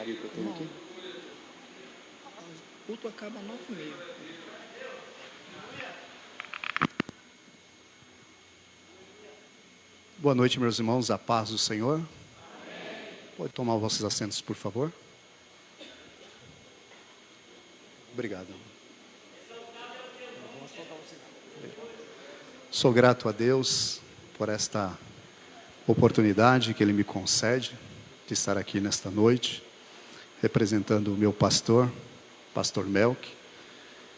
horário que eu tenho aqui? O culto acaba 9h30. Boa noite, meus irmãos, a paz do Senhor. Amém. Pode tomar os vossos assentos, por favor. Obrigado. Sou grato a Deus por esta oportunidade que Ele me concede de estar aqui nesta noite, representando o meu pastor, pastor Melk,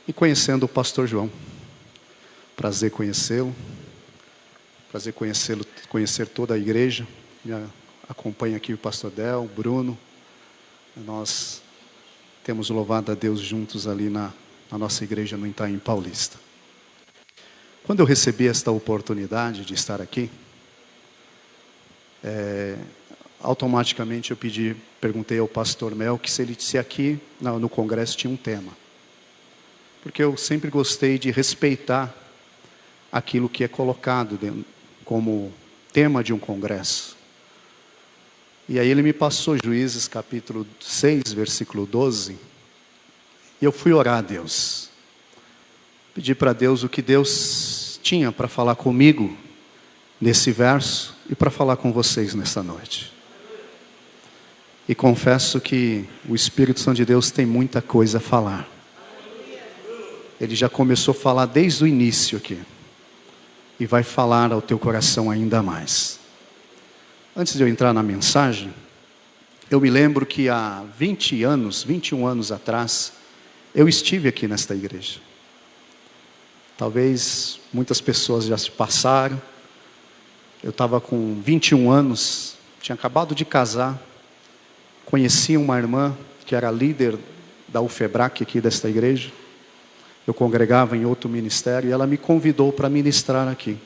e conhecendo o pastor João. Prazer conhecê-lo. Prazer conhecer toda a igreja. Me acompanha aqui o pastor Del, o Bruno. Nós temos louvado a Deus juntos ali na nossa igreja no Itaim Paulista. Quando eu recebi esta oportunidade de estar aqui, automaticamente eu perguntei ao pastor Melk se aqui no congresso tinha um tema. Porque eu sempre gostei de respeitar aquilo que é colocado como tema de um congresso. E aí ele me passou Juízes capítulo 6, versículo 12, e eu fui orar a Deus. Pedi para Deus o que Deus tinha para falar comigo nesse verso e para falar com vocês nesta noite. E confesso que o Espírito Santo de Deus tem muita coisa a falar. Ele já começou a falar desde o início aqui. E vai falar ao teu coração ainda mais. Antes de eu entrar na mensagem, eu me lembro que há 21 anos atrás, eu estive aqui nesta igreja. Talvez muitas pessoas já se passaram. Eu estava com 21 anos, tinha acabado de casar. Conheci uma irmã que era líder da UFEBRAC aqui desta igreja. Eu congregava em outro ministério e ela me convidou para ministrar aqui.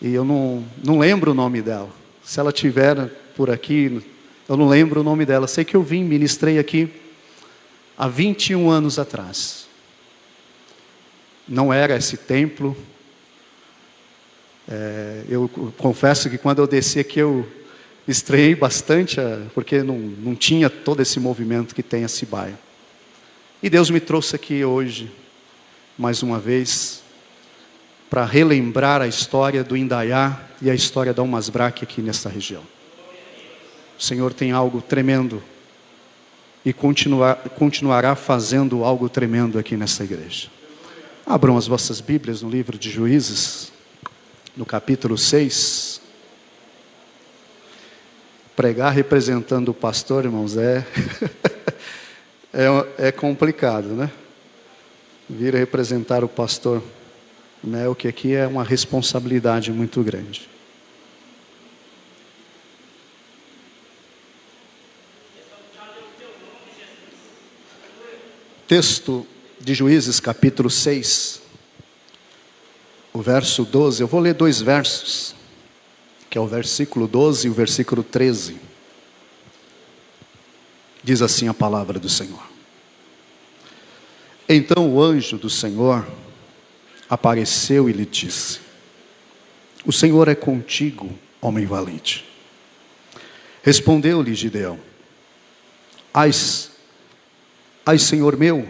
E eu não lembro o nome dela. Se ela estiver por aqui, eu não lembro o nome dela. Sei que eu ministrei aqui há 21 anos atrás. Não era esse templo. Eu confesso que quando eu desci aqui eu estranhei bastante, porque não tinha todo esse movimento que tem esse bairro. E Deus me trouxe aqui hoje, mais uma vez, para relembrar a história do Indaiá e a história da Umasbrac aqui nessa região. O Senhor tem algo tremendo e continuará fazendo algo tremendo aqui nessa igreja. Abram as vossas Bíblias no livro de Juízes, no capítulo 6. Pregar representando o pastor, irmãos, é complicado, né? Vir representar o pastor Melk aqui é uma responsabilidade muito grande. Texto de Juízes, capítulo 6, o verso 12. Eu vou ler 2 versos, que é o versículo 12 e o versículo 13. Diz assim a palavra do Senhor. Então o anjo do Senhor apareceu e lhe disse: o Senhor é contigo, homem valente. Respondeu-lhe Gideão: Ai, Senhor meu,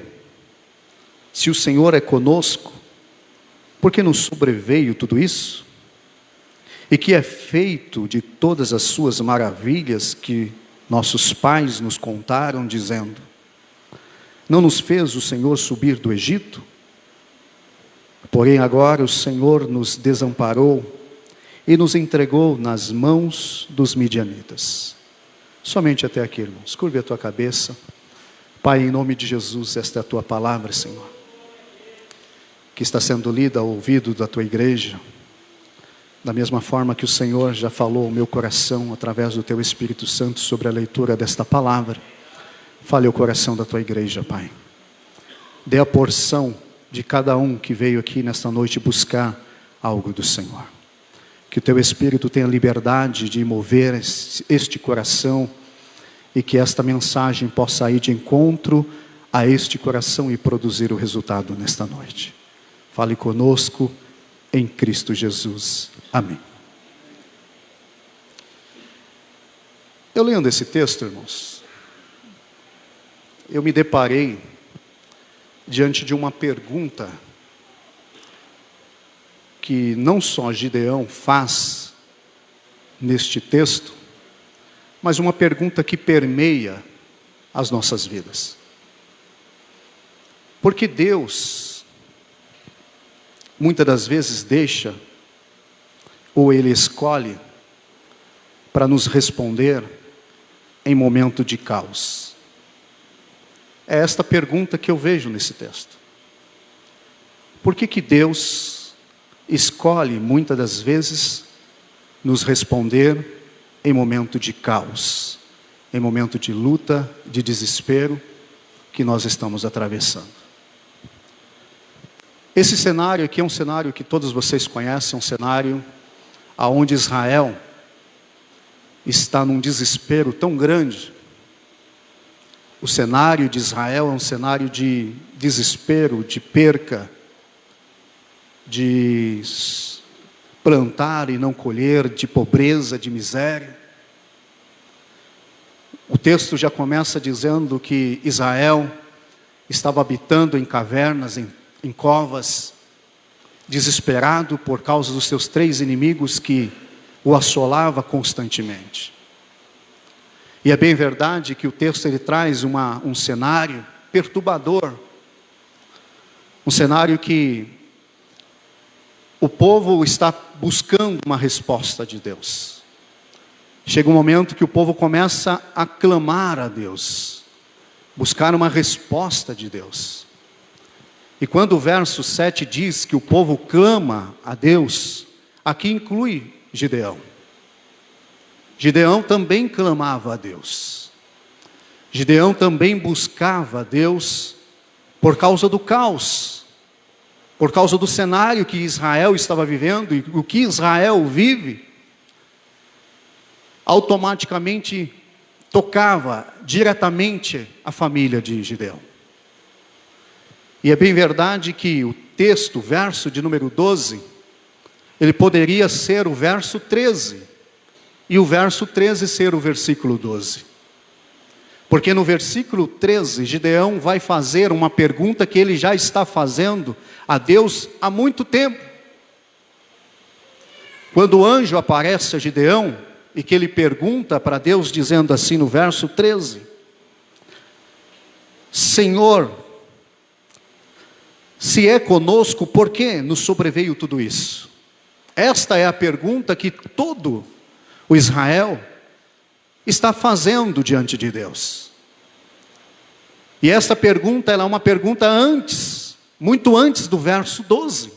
se o Senhor é conosco, por que nos sobreveio tudo isso? E que é feito de todas as suas maravilhas que nossos pais nos contaram, dizendo: não nos fez o Senhor subir do Egito? Porém agora o Senhor nos desamparou e nos entregou nas mãos dos midianitas. Somente até aqui, irmãos. Curve a tua cabeça. Pai, em nome de Jesus, esta é a tua palavra, Senhor, que está sendo lida ao ouvido da tua igreja, da mesma forma que o Senhor já falou ao meu coração, através do teu Espírito Santo, sobre a leitura desta palavra. Fale ao coração da tua igreja, Pai. Dê a porção de cada um que veio aqui nesta noite buscar algo do Senhor. Que o teu Espírito tenha liberdade de mover este coração e que esta mensagem possa ir de encontro a este coração e produzir o resultado nesta noite. Fale conosco em Cristo Jesus. Amém. Eu lendo esse texto, irmãos, eu me deparei diante de uma pergunta que não só Gideão faz neste texto, mas uma pergunta que permeia as nossas vidas. Porque Deus, muitas das vezes deixa, ou Ele escolhe, para nos responder em momento de caos. É esta pergunta que eu vejo nesse texto. Por que Deus escolhe, muitas das vezes, nos responder em momento de caos, em momento de luta, de desespero, que nós estamos atravessando? Esse cenário aqui é um cenário que todos vocês conhecem, um cenário onde Israel está num desespero tão grande. O cenário de Israel é um cenário de desespero, de perca, de plantar e não colher, de pobreza, de miséria. O texto já começa dizendo que Israel estava habitando em cavernas, em covas, desesperado por causa dos seus 3 inimigos que o assolava constantemente. E é bem verdade que o texto ele traz um cenário perturbador, um cenário que o povo está buscando uma resposta de Deus. Chega um momento que o povo começa a clamar a Deus, buscar uma resposta de Deus. E quando o verso 7 diz que o povo clama a Deus, aqui inclui Gideão. Gideão também clamava a Deus. Gideão também buscava a Deus por causa do caos, por causa do cenário que Israel estava vivendo, e o que Israel vive, automaticamente tocava diretamente a família de Gideão. E é bem verdade que o texto, verso de número 12, ele poderia ser o verso 13, e o verso 13 ser o versículo 12. Porque no versículo 13, Gideão vai fazer uma pergunta que ele já está fazendo a Deus há muito tempo. Quando o anjo aparece a Gideão, e que ele pergunta para Deus, dizendo assim no verso 13: Senhor, se é conosco, por que nos sobreveio tudo isso? Esta é a pergunta que todo o Israel está fazendo diante de Deus. E esta pergunta, ela é uma pergunta antes, muito antes do verso 12,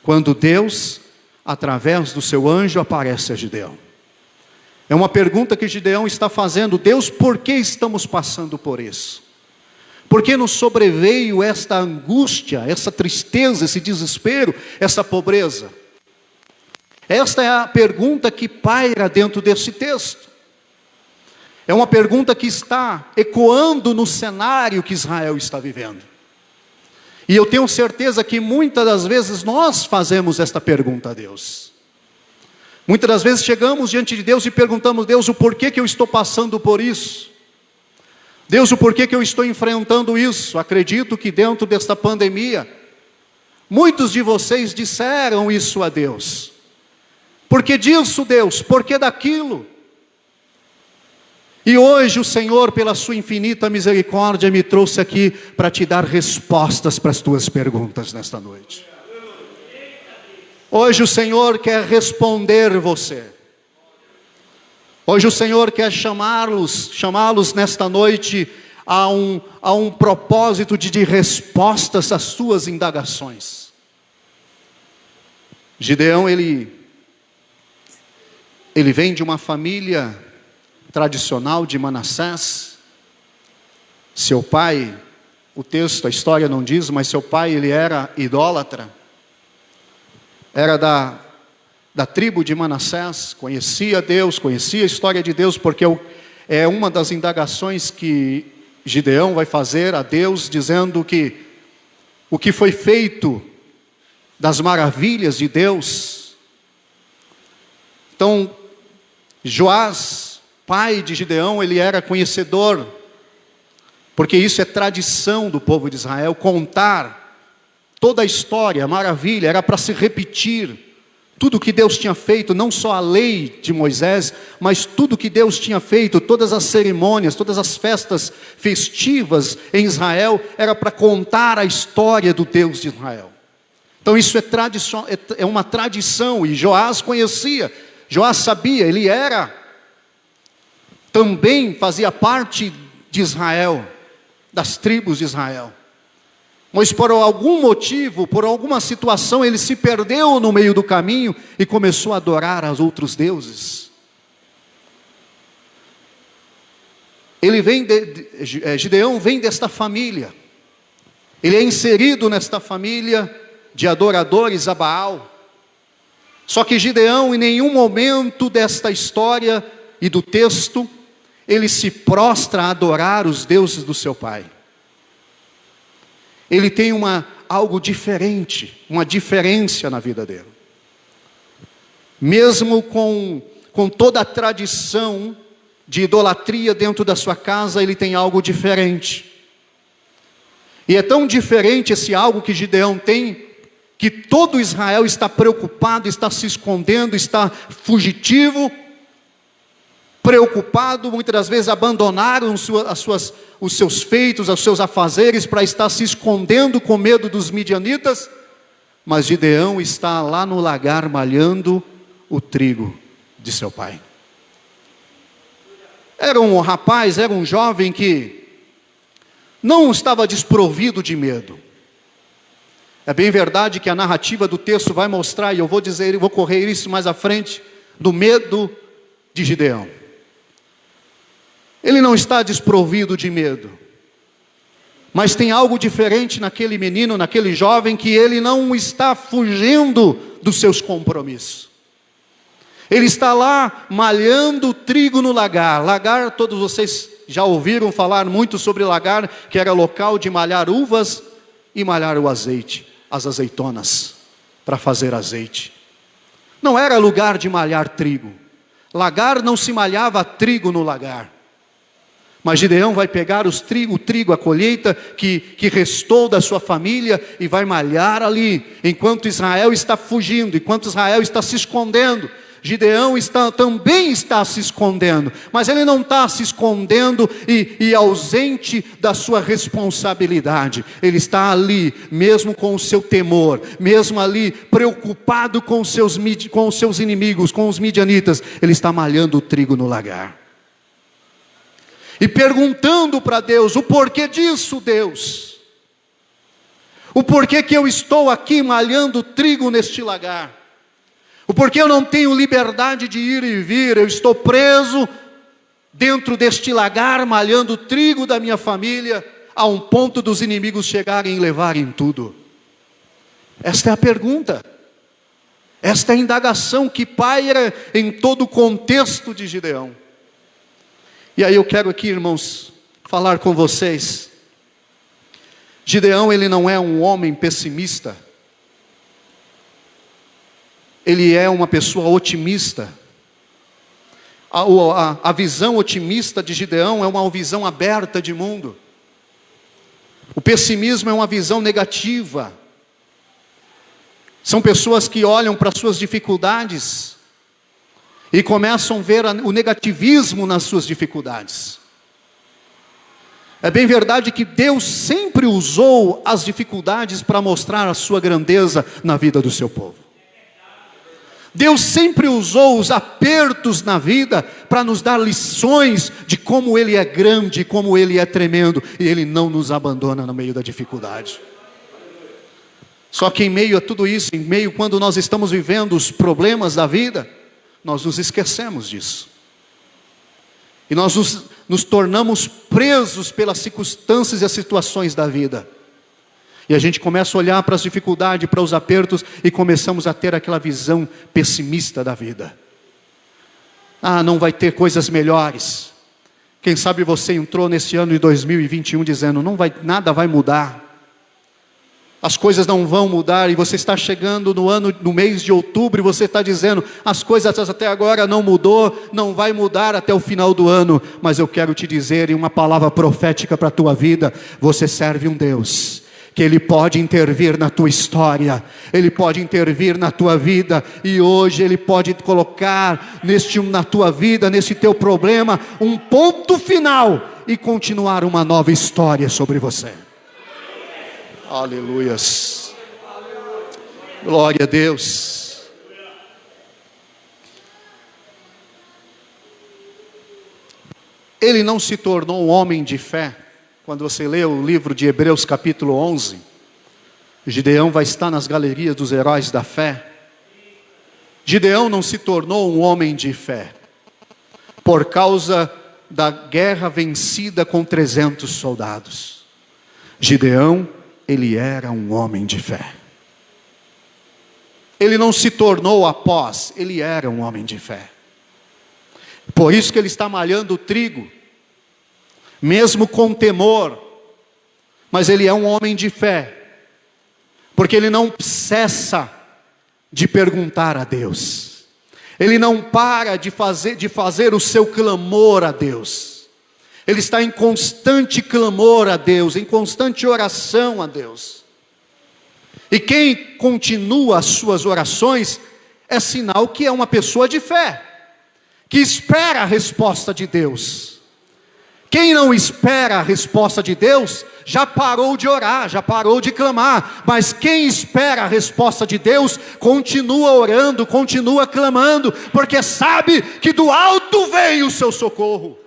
quando Deus, através do seu anjo, aparece a Gideão. É uma pergunta que Gideão está fazendo: Deus, por que estamos passando por isso? Por que nos sobreveio esta angústia, essa tristeza, esse desespero, essa pobreza? Esta é a pergunta que paira dentro desse texto. É uma pergunta que está ecoando no cenário que Israel está vivendo. E eu tenho certeza que muitas das vezes nós fazemos esta pergunta a Deus. Muitas das vezes chegamos diante de Deus e perguntamos: Deus, o porquê que eu estou passando por isso? Deus, o porquê que eu estou enfrentando isso? Acredito que dentro desta pandemia, muitos de vocês disseram isso a Deus. Por que disso, Deus? Por que daquilo? E hoje o Senhor, pela sua infinita misericórdia, me trouxe aqui para te dar respostas para as tuas perguntas nesta noite. Hoje o Senhor quer responder você. Hoje o Senhor quer chamá-los nesta noite a um propósito de respostas às suas indagações. Gideão, ele vem de uma família tradicional de Manassés. Seu pai, o texto, a história não diz, mas seu pai, ele era idólatra. Era da tribo de Manassés, conhecia Deus, conhecia a história de Deus, porque é uma das indagações que Gideão vai fazer a Deus, dizendo que o que foi feito das maravilhas de Deus. Então, Joás pai de Gideão, ele era conhecedor, porque isso é tradição do povo de Israel, contar toda a história, a maravilha, era para se repetir tudo que Deus tinha feito, não só a lei de Moisés, mas tudo que Deus tinha feito, todas as cerimônias, todas as festas festivas em Israel, era para contar a história do Deus de Israel. Então isso é uma tradição, e Joás conhecia, Joás sabia, ele também fazia parte de Israel, das tribos de Israel. Mas por algum motivo, por alguma situação, ele se perdeu no meio do caminho e começou a adorar aos outros deuses. Gideão vem desta família. Ele é inserido nesta família de adoradores a Baal. Só que Gideão, em nenhum momento desta história e do texto, ele se prostra a adorar os deuses do seu pai. Ele tem algo diferente, uma diferença na vida dele. Mesmo com toda a tradição de idolatria dentro da sua casa, ele tem algo diferente. E é tão diferente esse algo que Gideão tem, que todo Israel está preocupado, está se escondendo, está fugitivo, preocupado, muitas das vezes abandonaram os seus feitos, os seus afazeres, para estar se escondendo com medo dos midianitas, mas Gideão está lá no lagar malhando o trigo de seu pai. Era um rapaz, era um jovem que não estava desprovido de medo. É bem verdade que a narrativa do texto vai mostrar, e eu vou correr isso mais à frente, do medo de Gideão. Ele não está desprovido de medo, mas tem algo diferente naquele menino, naquele jovem, que ele não está fugindo dos seus compromissos. Ele está lá malhando trigo no lagar. Lagar, todos vocês já ouviram falar muito sobre lagar, que era local de malhar uvas e malhar o azeite, as azeitonas, para fazer azeite. Não era lugar de malhar trigo. Lagar não se malhava trigo no lagar. Mas Gideão vai pegar o trigo, a colheita que restou da sua família, e vai malhar ali, enquanto Israel está fugindo, enquanto Israel está se escondendo. Gideão também está se escondendo, mas ele não está se escondendo e ausente da sua responsabilidade. Ele está ali, mesmo com o seu temor, mesmo ali, preocupado com os seus inimigos, com os midianitas. Ele está malhando o trigo no lagar. E perguntando para Deus, o porquê disso, Deus? O porquê que eu estou aqui malhando trigo neste lagar? O porquê eu não tenho liberdade de ir e vir? Eu estou preso dentro deste lagar, malhando trigo da minha família, a um ponto dos inimigos chegarem e levarem tudo. Esta é a pergunta. Esta é a indagação que paira em todo o contexto de Gideão. E aí eu quero aqui, irmãos, falar com vocês. Gideão, ele não é um homem pessimista. Ele é uma pessoa otimista. A visão otimista de Gideão é uma visão aberta de mundo. O pessimismo é uma visão negativa. São pessoas que olham para suas dificuldades e começam a ver o negativismo nas suas dificuldades. É bem verdade que Deus sempre usou as dificuldades para mostrar a sua grandeza na vida do seu povo. Deus sempre usou os apertos na vida para nos dar lições de como Ele é grande, como Ele é tremendo, e Ele não nos abandona no meio da dificuldade. Só que em meio a tudo isso, quando nós estamos vivendo os problemas da vida, nós nos esquecemos disso. E nós nos tornamos presos pelas circunstâncias e as situações da vida. E a gente começa a olhar para as dificuldades, para os apertos, e começamos a ter aquela visão pessimista da vida. Não vai ter coisas melhores. Quem sabe você entrou nesse ano de 2021 dizendo, nada vai mudar. as coisas não vão mudar, e você está chegando no mês de outubro, e você está dizendo, as coisas até agora não mudou, não vai mudar até o final do ano, mas eu quero te dizer, em uma palavra profética para a tua vida, você serve um Deus, que Ele pode intervir na tua história, Ele pode intervir na tua vida, e hoje Ele pode colocar na tua vida, nesse teu problema, um ponto final, e continuar uma nova história sobre você. Aleluias, glória a Deus. Ele não se tornou um homem de fé. Quando você lê o livro de Hebreus capítulo 11, Gideão vai estar nas galerias dos heróis da fé. Gideão não se tornou um homem de fé por causa da guerra vencida com 300 soldados. Gideão, ele era um homem de fé. Ele não se tornou após, ele era um homem de fé. Por isso que ele está malhando o trigo, mesmo com temor, mas ele é um homem de fé, porque ele não cessa de perguntar a Deus, ele não para de fazer o seu clamor a Deus. Ele está em constante clamor a Deus, em constante oração a Deus. E quem continua as suas orações é sinal que é uma pessoa de fé, que espera a resposta de Deus. Quem não espera a resposta de Deus, já parou de orar, já parou de clamar. Mas quem espera a resposta de Deus, continua orando, continua clamando, porque sabe que do alto vem o seu socorro.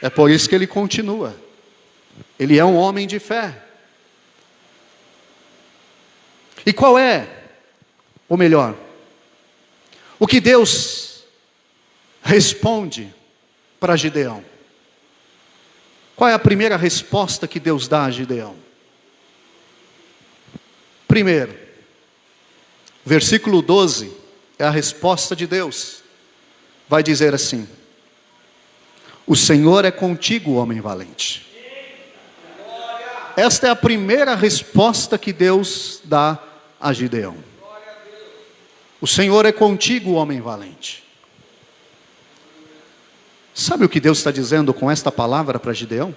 É por isso que ele continua. Ele é um homem de fé. E qual é, ou melhor, o que Deus responde para Gideão? Qual é a primeira resposta que Deus dá a Gideão? Primeiro, versículo 12, é a resposta de Deus. Vai dizer assim: o Senhor é contigo, homem valente. Esta é a primeira resposta que Deus dá a Gideão. O Senhor é contigo, homem valente. Sabe o que Deus está dizendo com esta palavra para Gideão?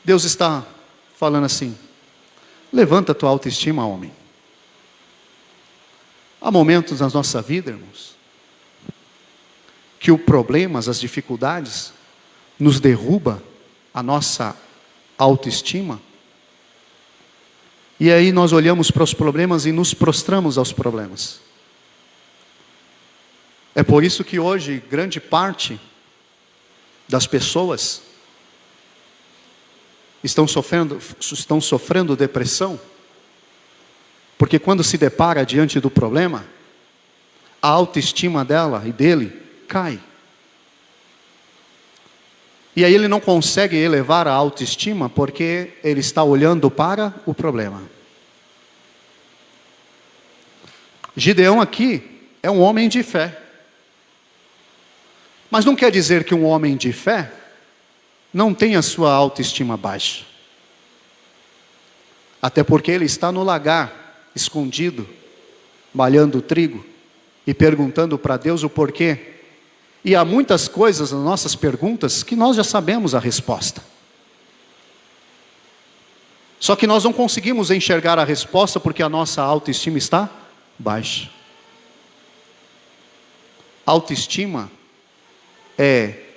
Deus está falando assim: levanta a tua autoestima, homem. Há momentos na nossa vida, irmãos, que os problemas, as dificuldades, nos derruba a nossa autoestima. E aí nós olhamos para os problemas e nos prostramos aos problemas. É por isso que hoje grande parte das pessoas estão sofrendo depressão, porque quando se depara diante do problema, a autoestima dela e dele cai. E aí ele não consegue elevar a autoestima porque ele está olhando para o problema. Gideão aqui é um homem de fé. Mas não quer dizer que um homem de fé não tem a sua autoestima baixa. Até porque ele está no lagar, escondido, malhando trigo e perguntando para Deus o porquê. E há muitas coisas nas nossas perguntas que nós já sabemos a resposta. Só que nós não conseguimos enxergar a resposta porque a nossa autoestima está baixa. Autoestima é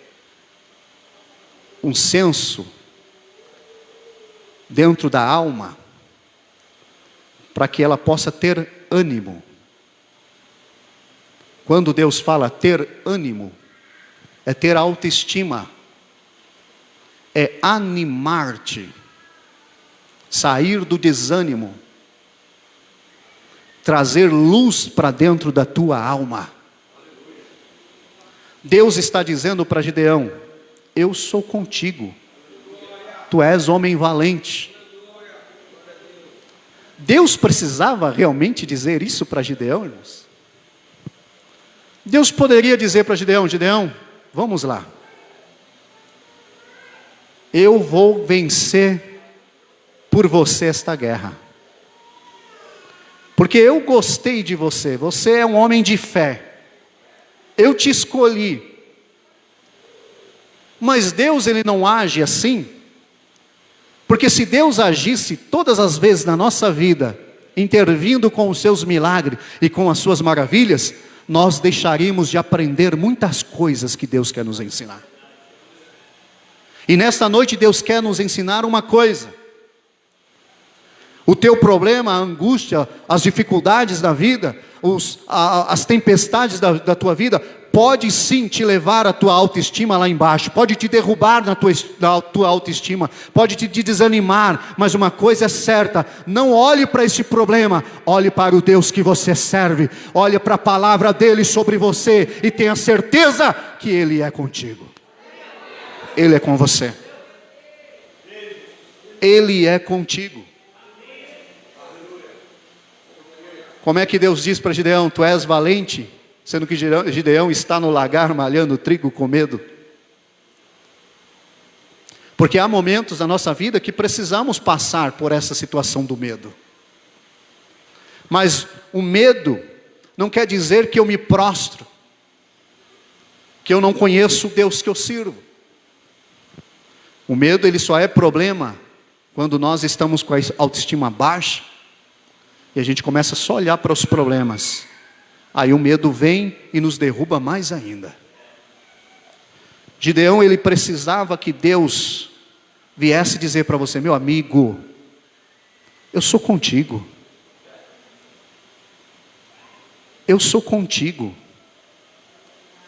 um senso dentro da alma para que ela possa ter ânimo. Quando Deus fala ter ânimo, é ter autoestima, é animar-te, sair do desânimo, trazer luz para dentro da tua alma. Deus está dizendo para Gideão: eu sou contigo, tu és homem valente. Deus precisava realmente dizer isso para Gideão, irmãos? Deus poderia dizer para Gideão: Gideão, vamos lá. Eu vou vencer por você esta guerra. Porque eu gostei de você. Você é um homem de fé. Eu te escolhi. Mas Deus, Ele não age assim. Porque se Deus agisse todas as vezes na nossa vida, intervindo com os seus milagres e com as suas maravilhas, nós deixaríamos de aprender muitas coisas que Deus quer nos ensinar. E nesta noite Deus quer nos ensinar uma coisa. O teu problema, a angústia, as dificuldades da vida, as tempestades da tua vida, pode sim te levar a tua autoestima lá embaixo, pode te derrubar na tua autoestima, pode te desanimar, mas uma coisa é certa: não olhe para esse problema, olhe para o Deus que você serve, olhe para a palavra dEle sobre você, e tenha certeza que Ele é contigo, Ele é com você, Ele é contigo. Como é que Deus diz para Gideão: tu és valente, sendo que Gideão está no lagar malhando trigo com medo? Porque há momentos na nossa vida que precisamos passar por essa situação do medo. Mas o medo não quer dizer que eu me prostro, que eu não conheço o Deus que eu sirvo. O medo, ele só é problema quando nós estamos com a autoestima baixa e a gente começa só a olhar para os problemas. Aí o medo vem e nos derruba mais ainda. Gideão, ele precisava que Deus viesse dizer para você: meu amigo, eu sou contigo. Eu sou contigo.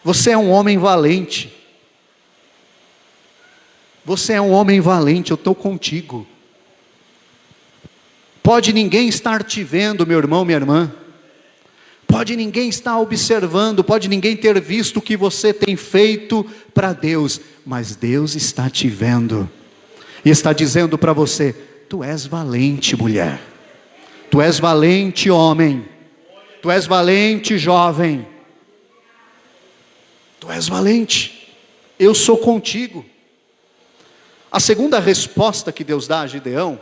Você é um homem valente. Você é um homem valente, eu estou contigo. Pode ninguém estar te vendo, meu irmão, minha irmã. Pode ninguém estar observando, pode ninguém ter visto o que você tem feito para Deus, mas Deus está te vendo. E está dizendo para você: tu és valente, mulher. Tu és valente, homem. Tu és valente, jovem. Tu és valente. Eu sou contigo. A segunda resposta que Deus dá a Gideão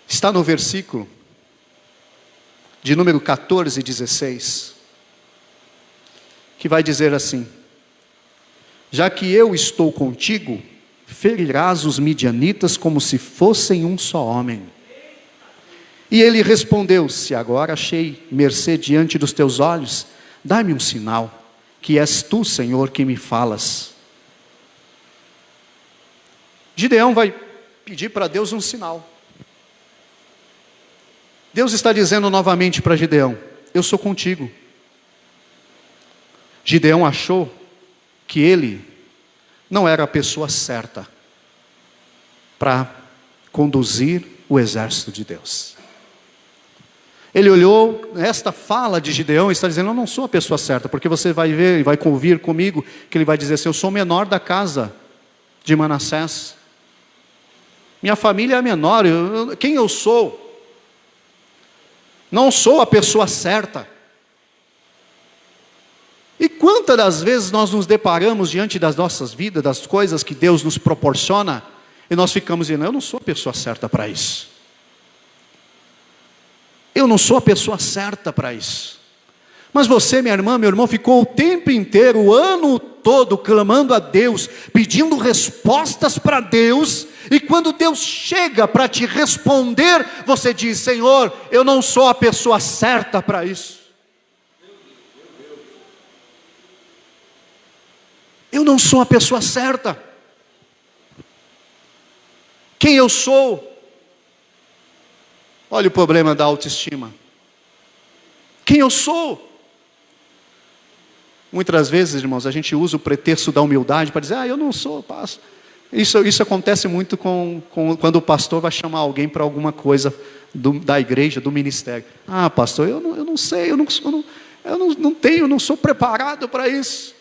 está no versículo de número 14 e 16, que vai dizer assim: já que eu estou contigo, ferirás os midianitas como se fossem um só homem. E ele respondeu: se agora achei mercê diante dos teus olhos, dá-me um sinal, que és tu, Senhor, que me falas. Gideão vai pedir para Deus um sinal. Deus está dizendo novamente para Gideão: eu sou contigo. Gideão achou que ele não era a pessoa certa para conduzir o exército de Deus. Ele olhou, esta fala de Gideão está dizendo: eu não sou a pessoa certa, porque você vai ver e vai convir comigo, que ele vai dizer assim: eu sou o menor da casa de Manassés. Minha família é a menor, quem eu sou? Não sou a pessoa certa. E quantas das vezes nós nos deparamos diante das nossas vidas, das coisas que Deus nos proporciona, e nós ficamos dizendo: eu não sou a pessoa certa para isso. Eu não sou a pessoa certa para isso. Mas você, minha irmã, meu irmão, ficou o tempo inteiro, o ano todo, clamando a Deus, pedindo respostas para Deus, e quando Deus chega para te responder, você diz: Senhor, eu não sou a pessoa certa para isso. Eu não sou a pessoa certa. Quem eu sou? Olha o problema da autoestima. Quem eu sou? Muitas vezes, irmãos, a gente usa o pretexto da humildade para dizer: eu não sou pastor. Isso acontece muito quando o pastor vai chamar alguém para alguma coisa da igreja, do ministério. Pastor, eu não sei, eu não sou preparado para isso.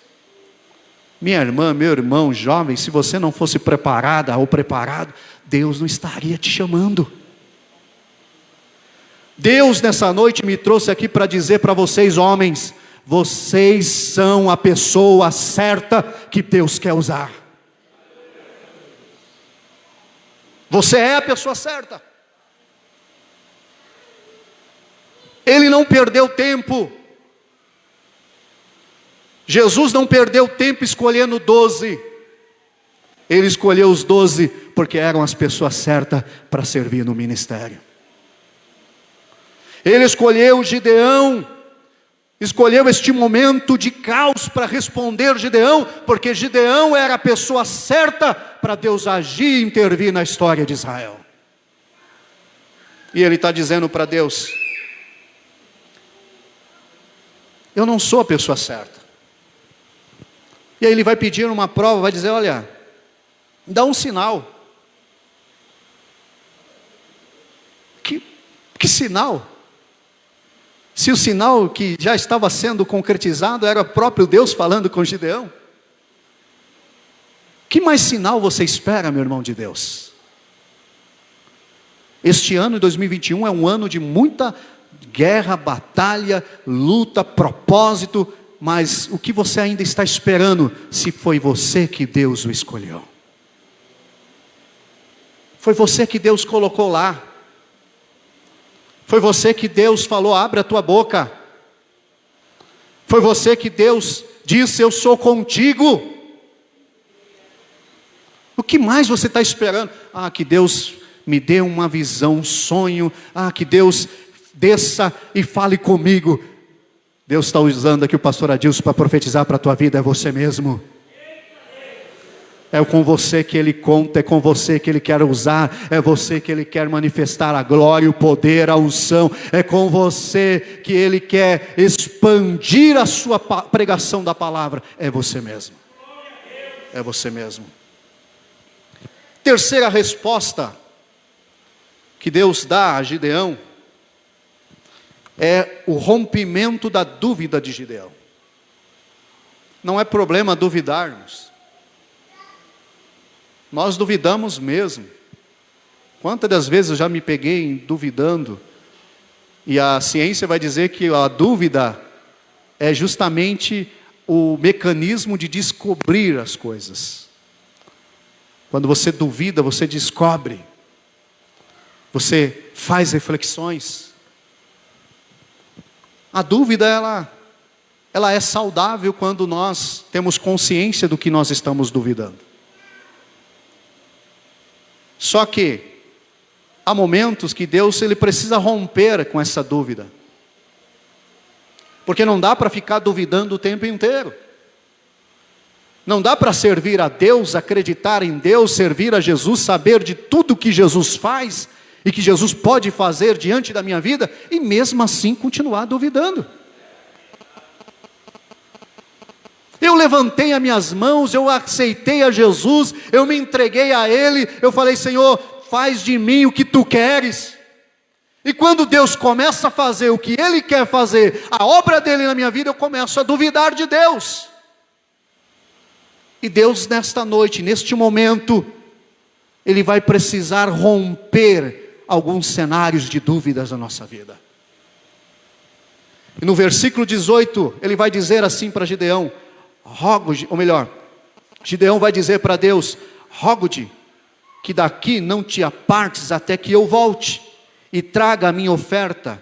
Minha irmã, meu irmão, jovem, se você não fosse preparada ou preparado, Deus não estaria te chamando. Deus nessa noite me trouxe aqui para dizer para vocês, homens, vocês são a pessoa certa que Deus quer usar. Você é a pessoa certa. Ele não perdeu tempo. Jesus não perdeu tempo escolhendo 12. Ele escolheu os 12 porque eram as pessoas certas para servir no ministério. Ele escolheu Gideão, escolheu este momento de caos para responder Gideão, porque Gideão era a pessoa certa para Deus agir e intervir na história de Israel. E ele está dizendo para Deus: eu não sou a pessoa certa. E aí ele vai pedir uma prova, vai dizer: olha, dá um sinal. Que sinal? Se o sinal que já estava sendo concretizado era o próprio Deus falando com Gideão. Que mais sinal você espera, meu irmão de Deus? Este ano de 2021 é um ano de muita guerra, batalha, luta, propósito, mas o que você ainda está esperando, se foi você que Deus o escolheu? Foi você que Deus colocou lá. Foi você que Deus falou: abre a tua boca. Foi você que Deus disse: eu sou contigo. O que mais você está esperando? Que Deus me dê uma visão, um sonho. Que Deus desça e fale comigo. Deus está usando aqui o pastor Adilson para profetizar para a tua vida. É você mesmo. É com você que Ele conta, é com você que Ele quer usar, é você que Ele quer manifestar a glória, o poder, a unção, é com você que Ele quer expandir a sua pregação da palavra, é você mesmo, é você mesmo. Terceira resposta que Deus dá a Gideão, é o rompimento da dúvida de Gideão. Não é problema duvidarmos. Nós duvidamos mesmo. Quantas das vezes eu já me peguei duvidando, e a ciência vai dizer que a dúvida é justamente o mecanismo de descobrir as coisas. Quando você duvida, você descobre, você faz reflexões. A dúvida, ela é saudável quando nós temos consciência do que nós estamos duvidando. Só que há momentos que Deus ele precisa romper com essa dúvida. Porque não dá para ficar duvidando o tempo inteiro. Não dá para servir a Deus, acreditar em Deus, servir a Jesus, saber de tudo que Jesus faz e que Jesus pode fazer diante da minha vida, e mesmo assim continuar duvidando. Eu levantei as minhas mãos, eu aceitei a Jesus, eu me entreguei a Ele, eu falei: Senhor, faz de mim o que Tu queres. E quando Deus começa a fazer o que Ele quer fazer, a obra dEle na minha vida, eu começo a duvidar de Deus. E Deus nesta noite, neste momento, Ele vai precisar romper alguns cenários de dúvidas na nossa vida. E no versículo 18, Ele vai dizer assim para Gideão: Gideão vai dizer para Deus: rogo-te que daqui não te apartes até que eu volte e traga a minha oferta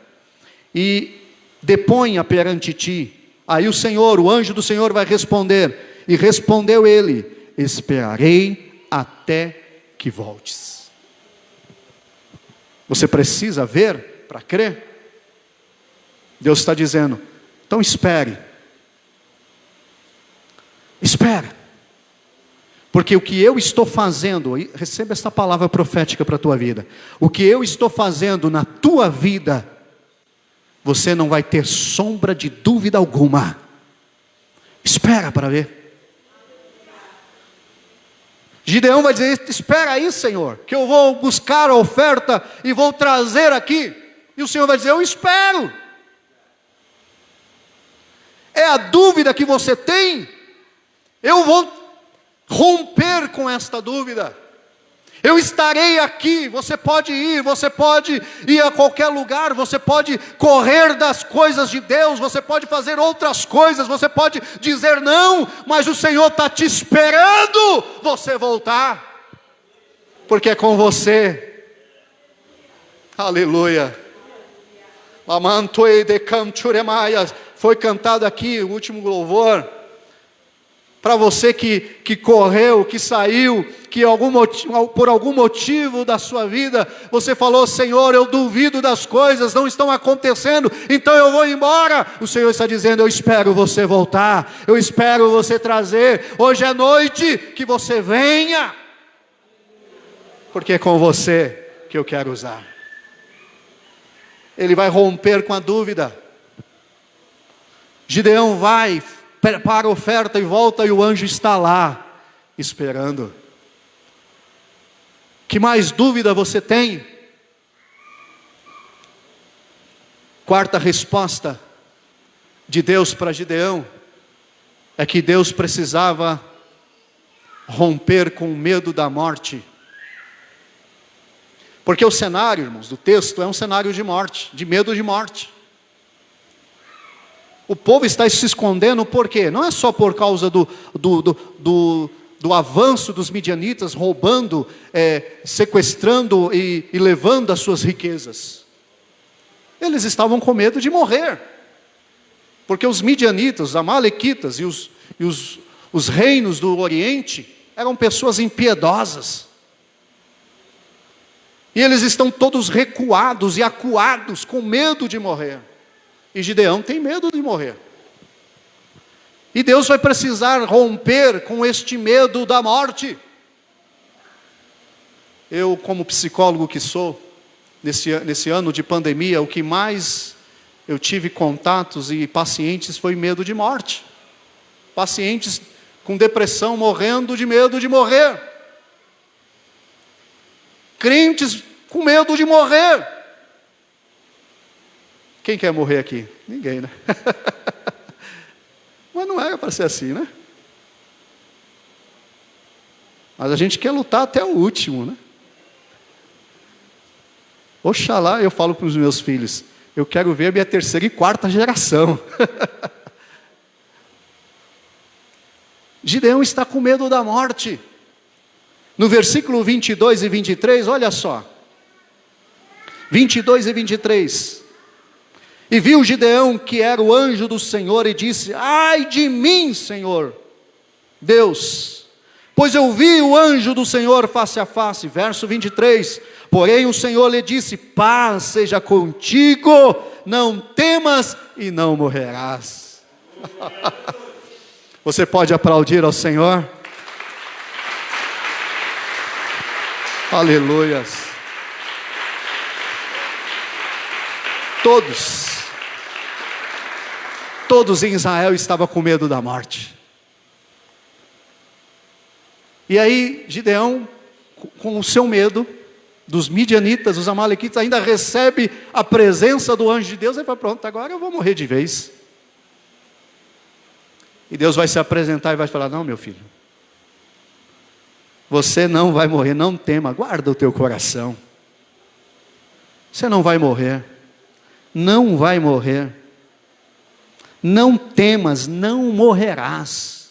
e deponha perante ti. Aí o anjo do Senhor vai responder, e respondeu ele: esperarei até que voltes. Você precisa ver para crer? Deus está dizendo: então espere. Espera, porque o que eu estou fazendo, receba esta palavra profética para a tua vida, o que eu estou fazendo na tua vida, você não vai ter sombra de dúvida alguma. Espera para ver. Gideão vai dizer: espera aí, Senhor, que eu vou buscar a oferta e vou trazer aqui. E o Senhor vai dizer: eu espero. É a dúvida que você tem. Eu vou romper com esta dúvida. Eu estarei aqui. Você pode ir a qualquer lugar, você pode correr das coisas de Deus, você pode fazer outras coisas, você pode dizer não, mas o Senhor está te esperando você voltar, porque é com você. Aleluia. Foi cantado aqui o último louvor. Para você que correu, que saiu, que por algum motivo da sua vida, você falou: Senhor, eu duvido das coisas, não estão acontecendo, então eu vou embora. O Senhor está dizendo: eu espero você voltar, eu espero você trazer. Hoje é noite que você venha, porque é com você que eu quero usar. Ele vai romper com a dúvida. Gideão vai, prepara a oferta e volta, e o anjo está lá, esperando. Que mais dúvida você tem? Quarta resposta de Deus para Gideão é que Deus precisava romper com o medo da morte. Porque o cenário, irmãos, do texto é um cenário de morte, de medo de morte. O povo está se escondendo por quê? Não é só por causa do avanço dos midianitas, roubando, sequestrando e levando as suas riquezas. Eles estavam com medo de morrer. Porque os midianitas, os amalequitas e os reinos do Oriente eram pessoas impiedosas. E eles estão todos recuados e acuados, com medo de morrer. E Gideão tem medo de morrer. E Deus vai precisar romper com este medo da morte. Eu, como psicólogo que sou, nesse ano de pandemia, o que mais eu tive contatos e pacientes foi medo de morte. Pacientes com depressão, morrendo de medo de morrer. Crentes com medo de morrer. Quem quer morrer aqui? Ninguém, né? Mas não era para ser assim, né? Mas a gente quer lutar até o último, né? Oxalá, eu falo para os meus filhos, eu quero ver a minha terceira e quarta geração. Gideão está com medo da morte. No versículo 22 e 23, olha só. 22 e 23. E viu Gideão que era o anjo do Senhor e disse: ai de mim, Senhor Deus, pois eu vi o anjo do Senhor face a face. Verso 23. Porém o Senhor lhe disse: paz seja contigo, não temas e não morrerás. Você pode aplaudir ao Senhor? Aleluias. Todos em Israel estavam com medo da morte. E aí Gideão, com o seu medo dos midianitas, dos amalequitas, ainda recebe a presença do anjo de Deus. E fala: pronto, agora eu vou morrer de vez. E Deus vai se apresentar e vai falar: não, meu filho, você não vai morrer, não tema, guarda o teu coração. Você não vai morrer. Não vai morrer. Não temas, não morrerás.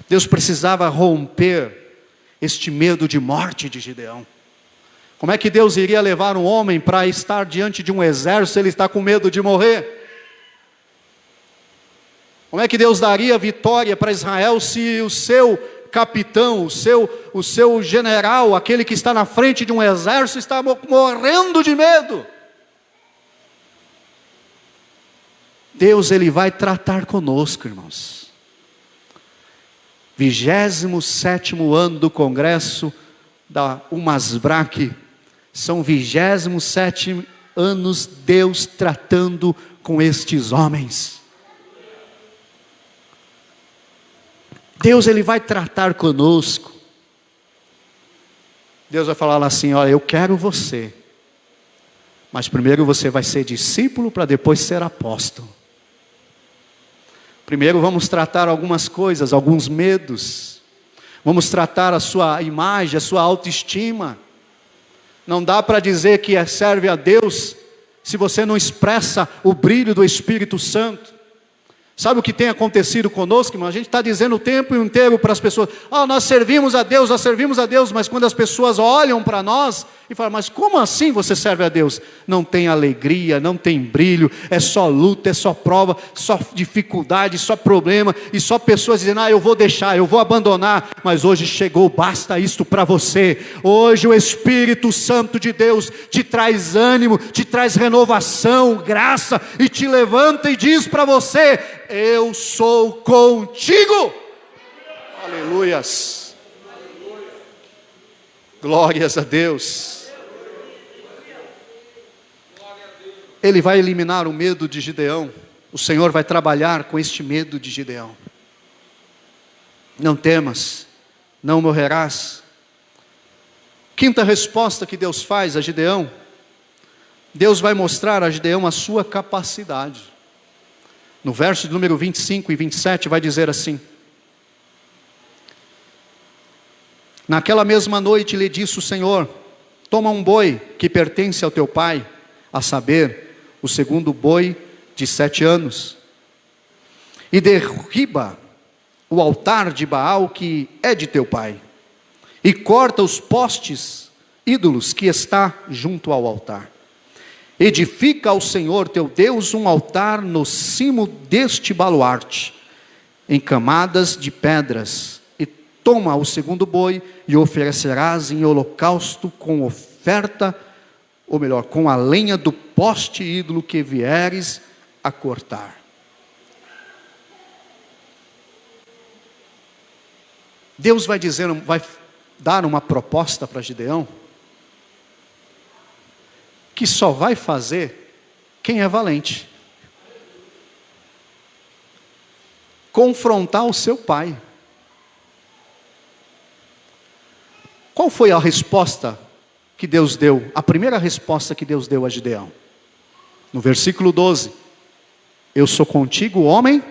Deus precisava romper este medo de morte de Gideão. Como é que Deus iria levar um homem para estar diante de um exército se ele está com medo de morrer? Como é que Deus daria vitória para Israel se o seu capitão, o seu general, aquele que está na frente de um exército, está morrendo de medo? Deus, Ele vai tratar conosco, irmãos. 27º ano do congresso da UMASBRAC. São 27 anos Deus tratando com estes homens. Deus, Ele vai tratar conosco. Deus vai falar assim: olha, eu quero você, mas primeiro você vai ser discípulo para depois ser apóstolo. Primeiro vamos tratar algumas coisas, alguns medos. Vamos tratar a sua imagem, a sua autoestima. Não dá para dizer que serve a Deus se você não expressa o brilho do Espírito Santo. Sabe o que tem acontecido conosco, irmão? A gente está dizendo o tempo inteiro para as pessoas: nós servimos a Deus, mas quando as pessoas olham para nós e falam: mas como assim você serve a Deus? Não tem alegria, não tem brilho, é só luta, é só prova, só dificuldade, só problema, e só pessoas dizendo: eu vou deixar, eu vou abandonar. Mas hoje chegou, basta isto para você. Hoje o Espírito Santo de Deus te traz ânimo, te traz renovação, graça, e te levanta e diz para você: eu sou contigo. Aleluias. Glórias a Deus. Ele vai eliminar o medo de Gideão. O Senhor vai trabalhar com este medo de Gideão. Não temas, não morrerás. Quinta resposta que Deus faz a Gideão: Deus vai mostrar a Gideão a sua capacidade. No verso de número 25 e 27 vai dizer assim: naquela mesma noite lhe disse o Senhor: toma um boi que pertence ao teu pai, a saber, o segundo boi de 7 anos, e derriba o altar de Baal que é de teu pai, e corta os postes ídolos que está junto ao altar. Edifica ao Senhor teu Deus um altar no cimo deste baluarte, em camadas de pedras, e toma o segundo boi e oferecerás em holocausto com oferta, ou melhor, com a lenha do poste ídolo que vieres a cortar. Deus vai dar uma proposta para Gideão, que só vai fazer quem é valente. Confrontar o seu pai. Qual foi a resposta que Deus deu? A primeira resposta que Deus deu a Gideão. No versículo 12. Eu sou contigo, homem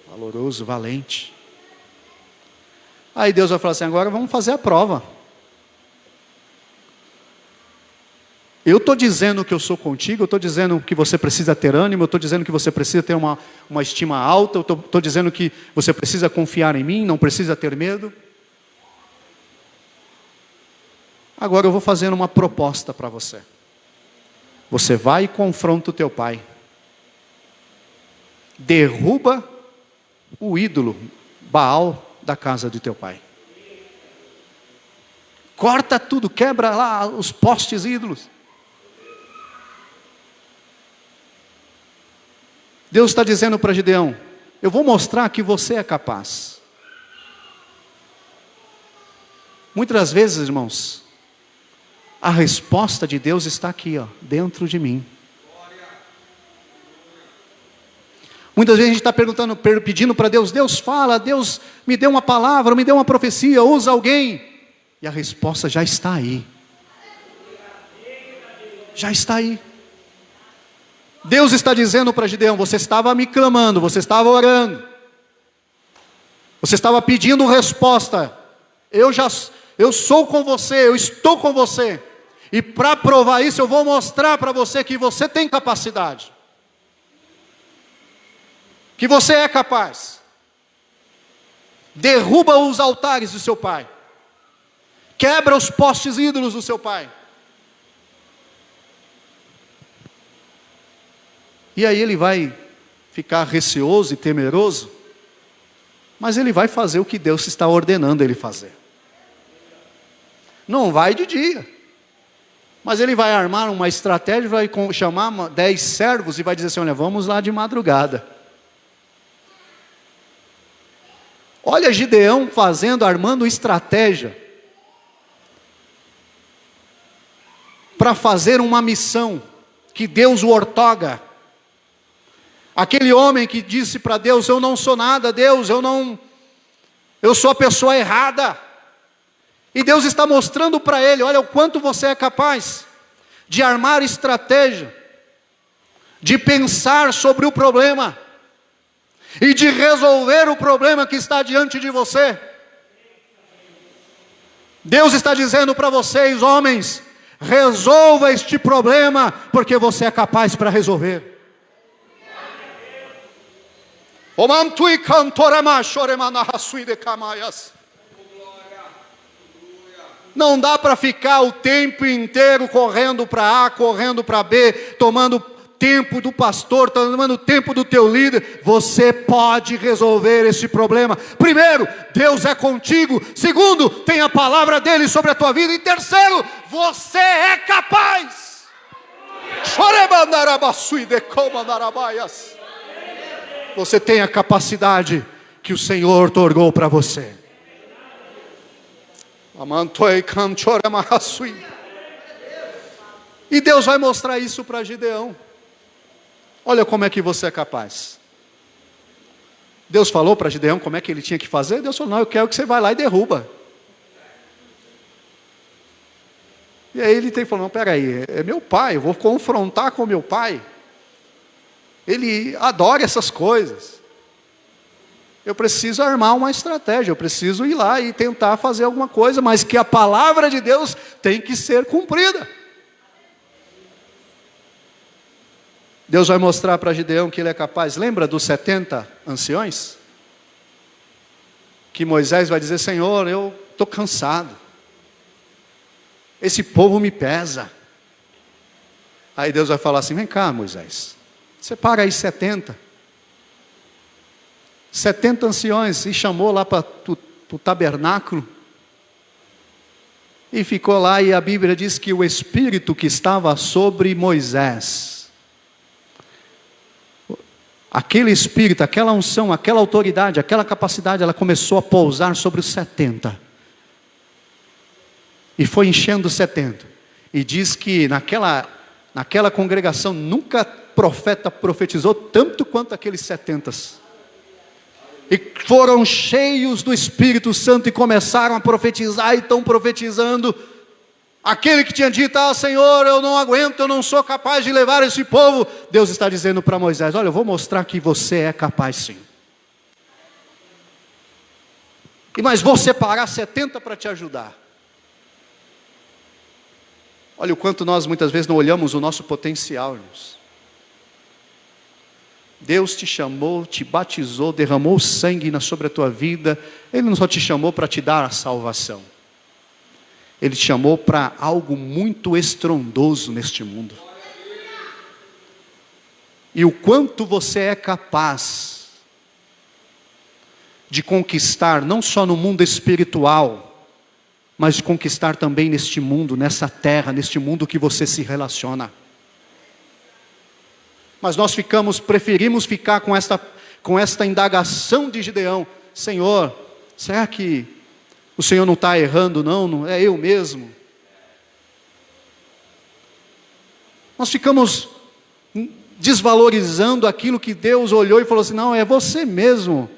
valoroso, valente. Aí Deus vai falar assim: agora vamos fazer a prova. Eu estou dizendo que eu sou contigo, eu estou dizendo que você precisa ter ânimo, eu estou dizendo que você precisa ter uma estima alta, eu estou dizendo que você precisa confiar em mim, não precisa ter medo. Agora eu vou fazer uma proposta para você. Você vai e confronta o teu pai. Derruba o ídolo Baal da casa de teu pai. Corta tudo, quebra lá os postes ídolos. Deus está dizendo para Gideão: eu vou mostrar que você é capaz. Muitas das vezes, irmãos, a resposta de Deus está aqui, dentro de mim. Muitas vezes a gente está pedindo para Deus: Deus fala, Deus me dê uma palavra, me dê uma profecia, usa alguém. E a resposta já está aí. Já está aí. Deus está dizendo para Gideão: você estava me clamando, você estava orando, você estava pedindo resposta. Eu sou com você, eu estou com você. E para provar isso, eu vou mostrar para você que você tem capacidade. Que você é capaz. Derruba os altares do seu pai. Quebra os postes ídolos do seu pai. E aí ele vai ficar receoso e temeroso, mas ele vai fazer o que Deus está ordenando ele fazer. Não vai de dia, mas ele vai armar uma estratégia, vai chamar 10 servos e vai dizer assim: olha, vamos lá de madrugada. Olha Gideão armando estratégia para fazer uma missão que Deus o outorga. Aquele homem que disse para Deus: eu não sou nada, Deus, eu sou a pessoa errada. E Deus está mostrando para ele: olha o quanto você é capaz de armar estratégia, de pensar sobre o problema. e de resolver o problema que está diante de você. Deus está dizendo para vocês, homens, resolva este problema, porque você é capaz para resolver. Não dá para ficar o tempo inteiro correndo para A, correndo para B, tomando tempo do pastor, tomando tempo do teu líder. Você pode resolver esse problema. Primeiro, Deus é contigo. Segundo, tem a palavra dele sobre a tua vida. E terceiro, você é capaz. Você tem a capacidade que o Senhor otorgou para você. E Deus vai mostrar isso para Gideão. Olha como é que você é capaz. Deus falou para Gideão como é que ele tinha que fazer. Deus falou, não, eu quero que você vá lá e derruba. E aí ele falou, não, peraí, é meu pai, eu vou confrontar com meu pai. Ele adora essas coisas. Eu preciso armar uma estratégia, eu preciso ir lá e tentar fazer alguma coisa, mas que a palavra de Deus tem que ser cumprida. Deus vai mostrar para Gideão que ele é capaz. Lembra dos 70 anciões? Que Moisés vai dizer, Senhor, eu estou cansado. Esse povo me pesa. Aí Deus vai falar assim, vem cá Moisés, separa aí 70 anciões, e chamou lá para o tabernáculo, e ficou lá, e a Bíblia diz que o Espírito que estava sobre Moisés, aquele Espírito, aquela unção, aquela autoridade, aquela capacidade, ela começou a pousar sobre os 70, e foi enchendo os 70, e diz que naquela congregação, nunca profeta profetizou tanto quanto aqueles 70, e foram cheios do Espírito Santo e começaram a profetizar, e estão profetizando. Aquele que tinha dito, Senhor, eu não aguento, eu não sou capaz de levar esse povo, Deus está dizendo para Moisés, olha, eu vou mostrar que você é capaz sim. Mas vou separar 70 para te ajudar. Olha o quanto nós muitas vezes não olhamos o nosso potencial, irmãos. Deus te chamou, te batizou, derramou sangue sobre a tua vida. Ele não só te chamou para te dar a salvação. Ele te chamou para algo muito estrondoso neste mundo. E o quanto você é capaz de conquistar, não só no mundo espiritual, mas de conquistar também neste mundo, nessa terra, neste mundo que você se relaciona. Mas nós preferimos ficar com esta indagação de Gideão. Senhor, será que o Senhor não está errando não? Não é eu mesmo? Nós ficamos desvalorizando aquilo que Deus olhou e falou assim, não, é você mesmo.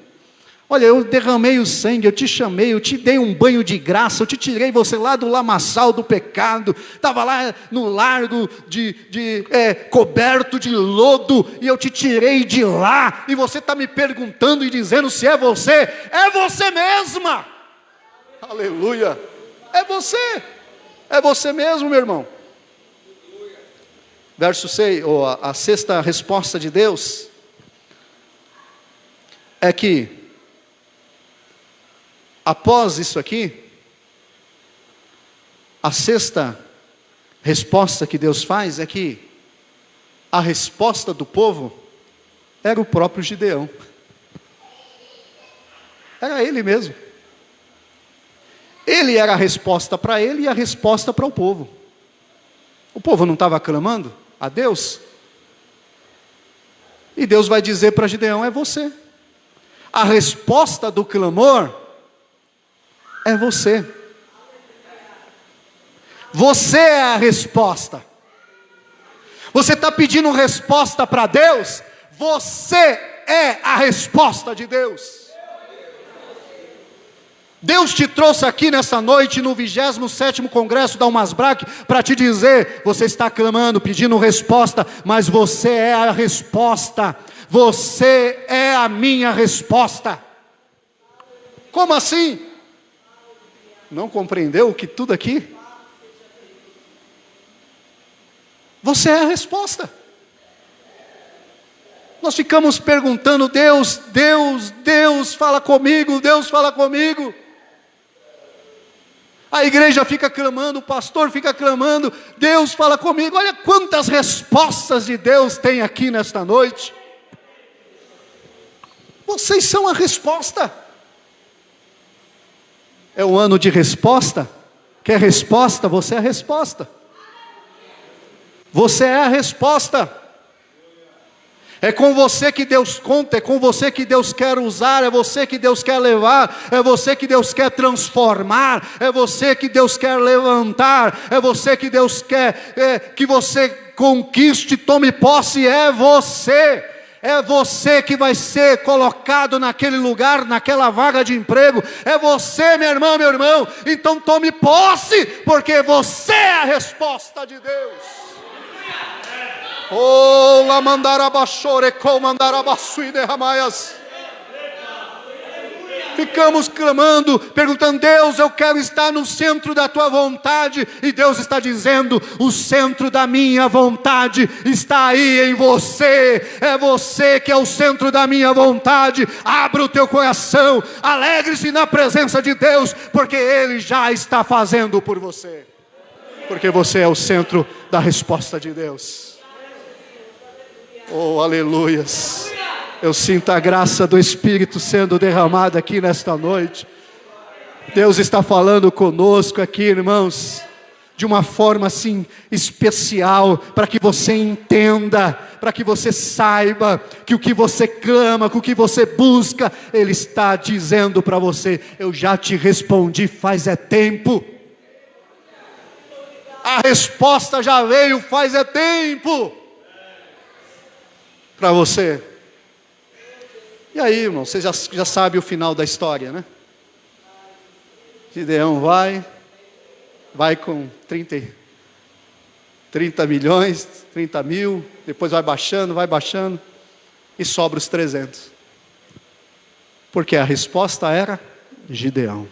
Olha, eu derramei o sangue, eu te chamei, eu te dei um banho de graça, eu te tirei você lá do lamaçal do pecado, estava lá no largo coberto de lodo, e eu te tirei de lá, e você está me perguntando e dizendo se é você mesma, aleluia, é você mesmo, meu irmão. Verso 6, ou a sexta resposta de Deus, é que, após isso aqui, a sexta resposta que Deus faz é que a resposta do povo era o próprio Gideão. Era ele mesmo. Ele era a resposta para ele e a resposta para o povo. O povo não estava clamando a Deus? E Deus vai dizer para Gideão, é você. A resposta do clamor é você. Você é a resposta. Você está pedindo resposta para Deus? Você é a resposta de Deus. Deus te trouxe aqui nessa noite no 27º Congresso da Umasbrac para te dizer, você está clamando, pedindo resposta, mas você é a resposta. Você é a minha resposta. Como assim? Não compreendeu que tudo aqui? Você é a resposta. Nós ficamos perguntando: Deus, Deus, Deus, fala comigo, Deus, fala comigo. A igreja fica clamando, o pastor fica clamando: Deus, fala comigo. Olha quantas respostas de Deus tem aqui nesta noite. Vocês são a resposta. É um ano de resposta. Quer resposta? Você é a resposta. Você é a resposta. É com você que Deus conta, é com você que Deus quer usar, é você que Deus quer levar, é você que Deus quer transformar, é você que Deus quer levantar, é você que Deus quer que você conquiste, tome posse, é você. É você que vai ser colocado naquele lugar, naquela vaga de emprego. É você, minha irmã, meu irmão. Então tome posse, porque você é a resposta de Deus. Oh, la mandarabashore, com mandarabasui derramaias. Ficamos clamando, perguntando: Deus, eu quero estar no centro da tua vontade. E Deus está dizendo: o centro da minha vontade está aí em você. É você que é o centro da minha vontade. Abra o teu coração, alegre-se na presença de Deus, porque Ele já está fazendo por você. Porque você é o centro da resposta de Deus. Oh, aleluias. Eu sinto a graça do Espírito sendo derramada aqui nesta noite. Deus está falando conosco aqui, irmãos, de uma forma assim especial, para que você entenda, para que você saiba que o que você clama, que o que você busca, Ele está dizendo para você: eu já te respondi faz tempo. A resposta já veio faz tempo para você. E aí, irmão, você já sabe o final da história, né? Gideão vai com 30 milhões, 30 mil, depois vai baixando, e sobra os 300. Porque a resposta era Gideão.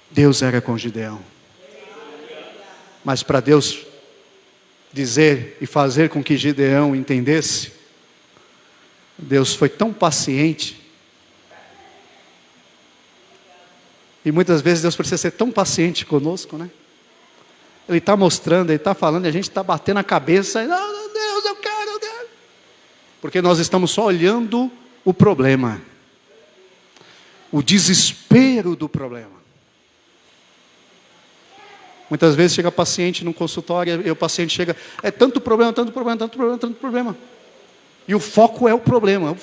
Deus era com Gideão. Mas para Deus dizer e fazer com que Gideão entendesse, Deus foi tão paciente. E muitas vezes Deus precisa ser tão paciente conosco, né? Ele está mostrando, Ele está falando, e a gente está batendo a cabeça: não, Deus, eu quero. Porque nós estamos só olhando o problema, o desespero do problema. Muitas vezes chega paciente num consultório, e o paciente chega: é tanto problema. E o foco é o problema,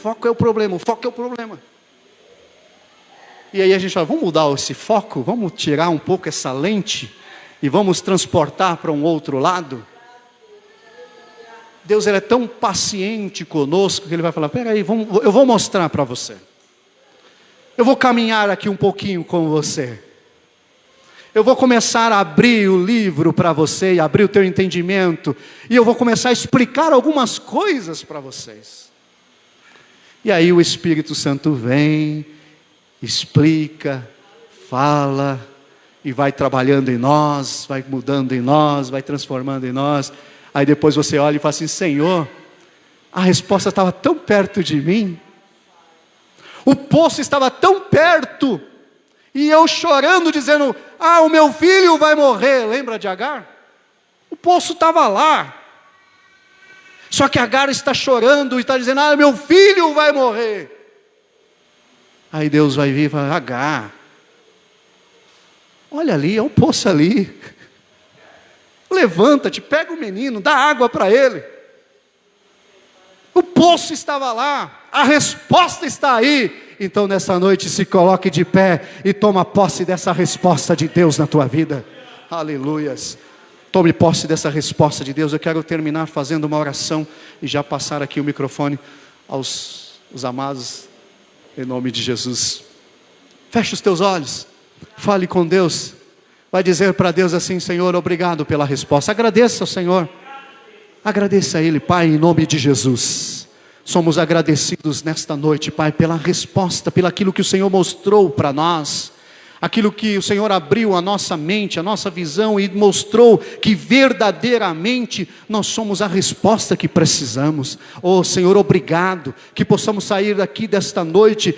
E aí a gente fala: vamos mudar esse foco, vamos tirar um pouco essa lente e vamos transportar para um outro lado. Deus, Ele é tão paciente conosco que Ele vai falar: peraí, eu vou mostrar para você. Eu vou caminhar aqui um pouquinho com você. Eu vou começar a abrir o livro para você, e abrir o teu entendimento, e eu vou começar a explicar algumas coisas para vocês. E aí o Espírito Santo vem, explica, fala, e vai trabalhando em nós, vai mudando em nós, vai transformando em nós. Aí depois você olha e fala assim: Senhor, a resposta estava tão perto de mim, o poço estava tão perto, e eu chorando, dizendo: o meu filho vai morrer. Lembra de Agar? O poço estava lá. Só que Agar está chorando e está dizendo: meu filho vai morrer. Aí Deus vai vir e fala: Agar, olha ali, é um poço ali. Levanta-te, pega o menino, dá água para ele. O poço estava lá, a resposta está aí. Então nessa noite se coloque de pé e toma posse dessa resposta de Deus na tua vida. Aleluias. Tome posse dessa resposta de Deus. Eu quero terminar fazendo uma oração e já passar aqui o microfone aos amados, em nome de Jesus. Feche os teus olhos, fale com Deus. Vai dizer para Deus assim: Senhor, obrigado pela resposta. Agradeça ao Senhor. Agradeça a Ele, Pai, em nome de Jesus. Somos agradecidos nesta noite, Pai, pela resposta, pelo aquilo que o Senhor mostrou para nós, aquilo que o Senhor abriu a nossa mente, a nossa visão e mostrou que verdadeiramente nós somos a resposta que precisamos. Oh Senhor, obrigado, que possamos sair daqui desta noite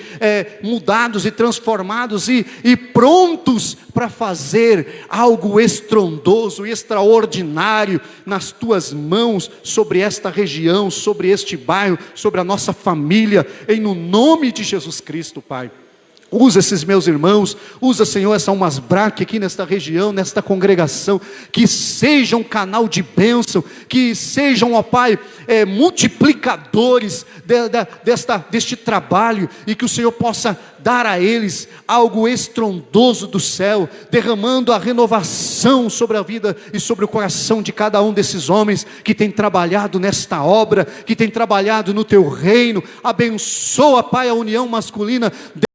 mudados e transformados e prontos para fazer algo estrondoso, extraordinário nas Tuas mãos, sobre esta região, sobre este bairro, sobre a nossa família, em no nome de Jesus Cristo, Pai. Usa esses meus irmãos, usa, Senhor, essa Almas Braque aqui nesta região, nesta congregação, que sejam um canal de bênção, que sejam, ó Pai, multiplicadores deste trabalho, e que o Senhor possa dar a eles algo estrondoso do céu, derramando a renovação sobre a vida e sobre o coração de cada um desses homens que tem trabalhado nesta obra, que tem trabalhado no Teu reino. Abençoa, Pai, a união masculina